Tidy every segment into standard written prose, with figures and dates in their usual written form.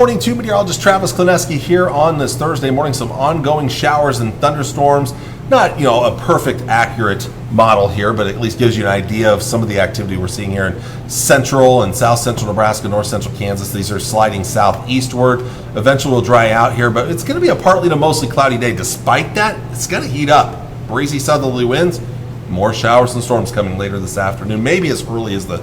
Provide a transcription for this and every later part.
Morning to meteorologist Travis Klineski here on this Thursday morning. Some ongoing showers and thunderstorms. Not, a perfect accurate model here, but at least gives you an idea of some of the activity we're seeing here in central and south central Nebraska, north central Kansas. These are sliding southeastward. Eventually will dry out here, but it's going to be a partly to mostly cloudy day. Despite that, it's going to heat up. Breezy southerly winds, more showers and storms coming later this afternoon, maybe as early as the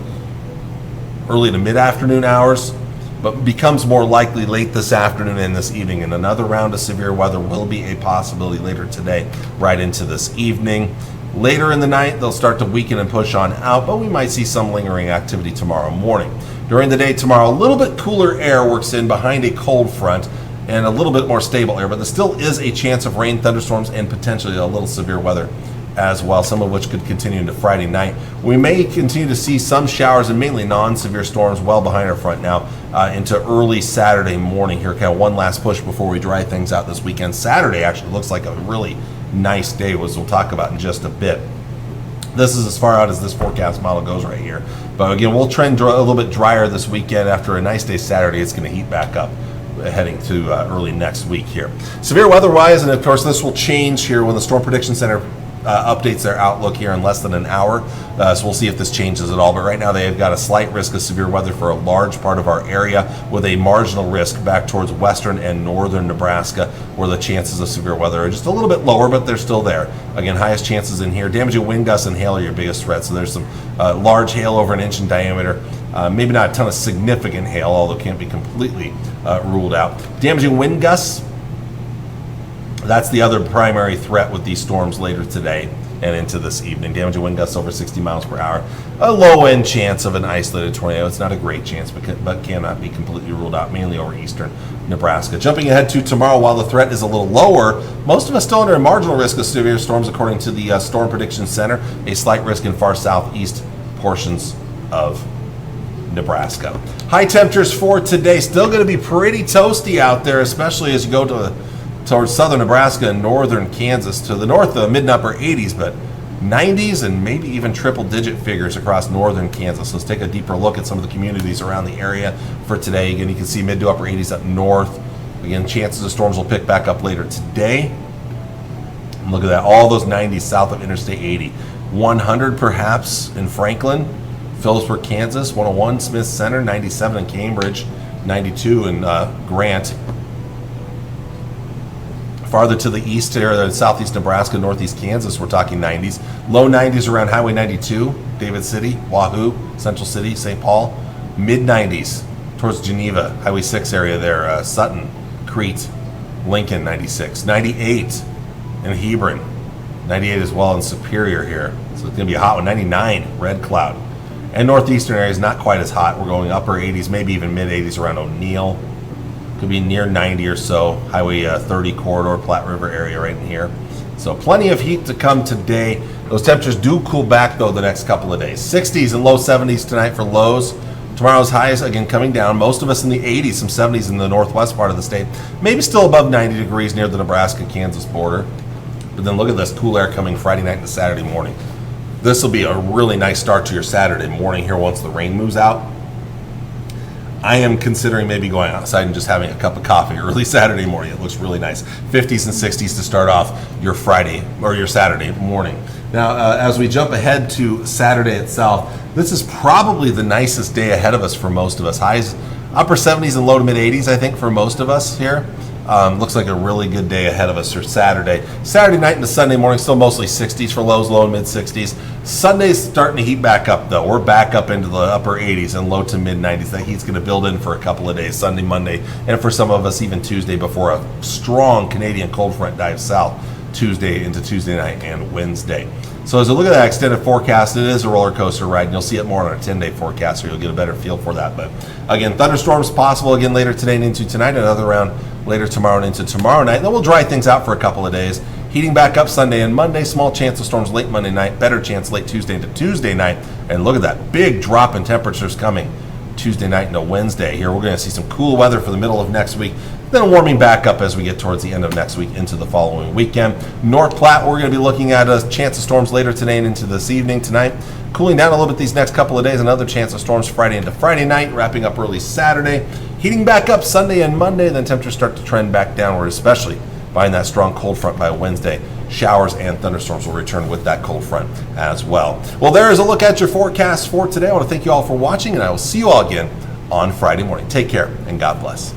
early to mid-afternoon hours, but becomes more likely late this afternoon and this evening. And another round of severe weather will be a possibility later today, right into this evening. Later in the night, they'll start to weaken and push on out, but we might see some lingering activity tomorrow morning. During the day tomorrow, a little bit cooler air works in behind a cold front and a little bit more stable air, but there still is a chance of rain, thunderstorms, and potentially a little severe weather as well, some of which could continue into Friday night. We may continue to see some showers and mainly non-severe storms well behind our front now into early Saturday morning here. Kind of one last push before we dry things out this weekend. Saturday actually looks like a really nice day, as we'll talk about in just a bit. This is as far out as this forecast model goes right here. But again, we'll trend a little bit drier this weekend. After a nice day Saturday, it's going to heat back up heading to early next week here. Severe weather-wise, and of course this will change here when the Storm Prediction Center updates their outlook here in less than an hour, so we'll see if this changes at all. But right now they have got a slight risk of severe weather for a large part of our area, with a marginal risk back towards western and northern Nebraska, where the chances of severe weather are just a little bit lower, but they're still there. Again, highest chances in here. Damaging wind gusts and hail are your biggest threats. So there's some large hail over an inch in diameter. Maybe not a ton of significant hail, although can't be completely ruled out. Damaging wind gusts, that's the other primary threat with these storms later today and into this evening. Damaging wind gusts over 60 miles per hour. A low-end chance of an isolated tornado. It's not a great chance, but cannot be completely ruled out, mainly over eastern Nebraska. Jumping ahead to tomorrow, while the threat is a little lower, most of us still under a marginal risk of severe storms, according to the Storm Prediction Center. A slight risk in far southeast portions of Nebraska. High temperatures for today. Still going to be pretty toasty out there, especially as you go towards southern Nebraska and northern Kansas. To the north, the mid and upper 80s, but 90s and maybe even triple-digit figures across northern Kansas. Let's take a deeper look at some of the communities around the area for today. Again, you can see mid to upper 80s up north. Again, chances of storms will pick back up later today. And look at that, all those 90s south of Interstate 80. 100 perhaps in Franklin, Phillipsburg, Kansas, 101 Smith Center, 97 in Cambridge, 92 in Grant. Farther to the east here, southeast Nebraska, northeast Kansas, we're talking 90s. Low 90s around Highway 92, David City, Wahoo, Central City, St. Paul. Mid 90s towards Geneva, Highway 6 area there, Sutton, Crete, Lincoln, 96. 98 in Hebron, 98 as well in Superior here. So it's going to be a hot one. 99, Red Cloud. And northeastern areas not quite as hot. We're going upper 80s, maybe even mid 80s around O'Neill. Could be near 90 or so. Highway 30 corridor, Platte River area right in here. So plenty of heat to come today. Those temperatures do cool back though the next couple of days. 60s and low 70s tonight for lows. Tomorrow's highs again coming down. Most of us in the 80s, some 70s in the northwest part of the state. Maybe still above 90 degrees near the Nebraska-Kansas border. But then look at this cool air coming Friday night and Saturday morning. This will be a really nice start to your Saturday morning here once the rain moves out. I am considering maybe going outside and just having a cup of coffee early Saturday morning. It looks really nice. 50s and 60s to start off your Friday or your Saturday morning. Now, as we jump ahead to Saturday itself, this is probably the nicest day ahead of us for most of us. Highs upper 70s and low to mid 80s, I think, for most of us here. Looks like a really good day ahead of us for Saturday. Saturday night into Sunday morning, still mostly 60s for lows, low and mid 60s. Sunday's starting to heat back up, though. We're back up into the upper 80s and low to mid 90s. That heat's going to build in for a couple of days, Sunday, Monday, and for some of us even Tuesday before a strong Canadian cold front dives south Tuesday into Tuesday night and Wednesday. So as we look at that extended forecast, it is a roller coaster ride, and you'll see it more on our 10-day forecast, so you'll get a better feel for that. But again, thunderstorms possible again later today and into tonight, another round later tomorrow and into tomorrow night. Then we'll dry things out for a couple of days. Heating back up Sunday and Monday, small chance of storms late Monday night, better chance late Tuesday into Tuesday night. And look at that big drop in temperatures coming Tuesday night into Wednesday. Here we're going to see some cool weather for the middle of next week, then warming back up as we get towards the end of next week into the following weekend. North Platte, we're going to be looking at a chance of storms later today and into this evening tonight. Cooling down a little bit these next couple of days, another chance of storms Friday into Friday night, wrapping up early Saturday. heating back up Sunday and Monday, then temperatures start to trend back downward, especially by that strong cold front by Wednesday. Showers and thunderstorms will return with that cold front as well. Well, there is a look at your forecast for today. I want to thank you all for watching, and I will see you all again on Friday morning. Take care, and God bless.